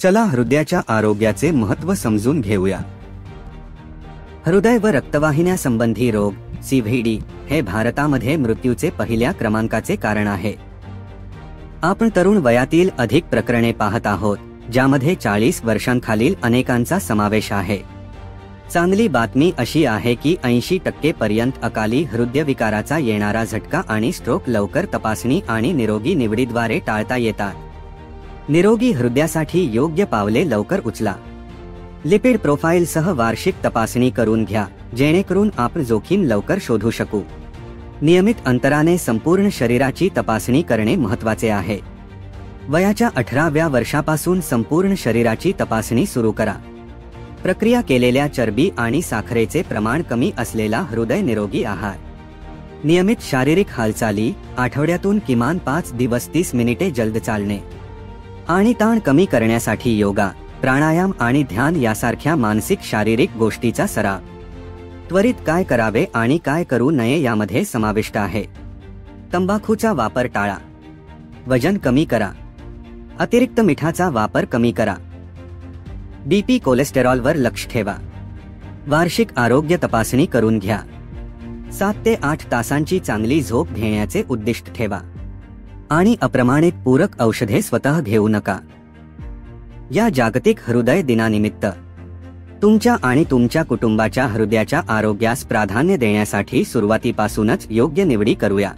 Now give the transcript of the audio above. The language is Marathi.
चला हृदयाच्या आरोग्याचे महत्त्व समजून घेऊया। हृदय व रक्तवाहिन्या संबंधी रोग CVD हे भारतामध्ये मृत्यूचे पहिल्या क्रमांकाचे कारण आहे। आपण तरुण वयातील अधिक प्रकरणे पाहत आहोत, ज्यामध्ये 40 वर्षांखालील अनेकांचा समावेश आहे। चांगली बातमी अशी आहे की 80% पर्यंत अकाली हृदयविकाराचा येणारा झटका आणि स्ट्रोक लवकर तपासणी आणि निरोगी निवडीद्वारे टाळता येतात। निरोगी हृदयासाठी योग्य पावले लवकर उचला। लिपिड प्रोफाइलसह वार्षिक तपासणी करून घ्या, जेणेकरून आपण जोखीम लवकर शोधू शकू। नियमित अंतराने संपूर्ण शरीराची तपासणी करणे महत्त्वाचे आहे। वयाच्या 18व्या वर्षापासून संपूर्ण शरीराची तपासणी सुरू करा। प्रक्रिया केलेल्या चरबी आणि साखरेचे प्रमाण कमी असलेला हृदय निरोगी आहार। नियमित शारीरिक हालचाली, आठवड्यातून किमान 5 दिवस 30 मिनिटे जलद चालणे आणि ताण कमी करण्यासाठी योगा, प्राणायाम आणि ध्यान यासारख्या मानसिक शारीरिक गोष्टीचा सराव। त्वरित काय करावे आणि काय करू नये यामध्ये समाविष्ट आहे। तंबाखूचा वापर टाळा, वजन कमी करा, अतिरिक्त मिठाचा वापर कमी करा, BP कोलेस्टेरॉलवर लक्ष ठेवा। वार्षिक आरोग्य तपासणी करून घ्या। 7 ते 8 तासांची चांगली झोप घेण्याचे उद्दिष्ट ठेवा आणि अप्रमाणित पूरक औषधे स्वतः घेऊ नका। या जागतिक हृदय दिनानिमित्त तुमच्या आणि तुमच्या कुटुंबाच्या हृदयाच्या आरोग्यास प्राधान्य देण्यासाठी सुरुवातीपासूनच योग्य निवडी करूया।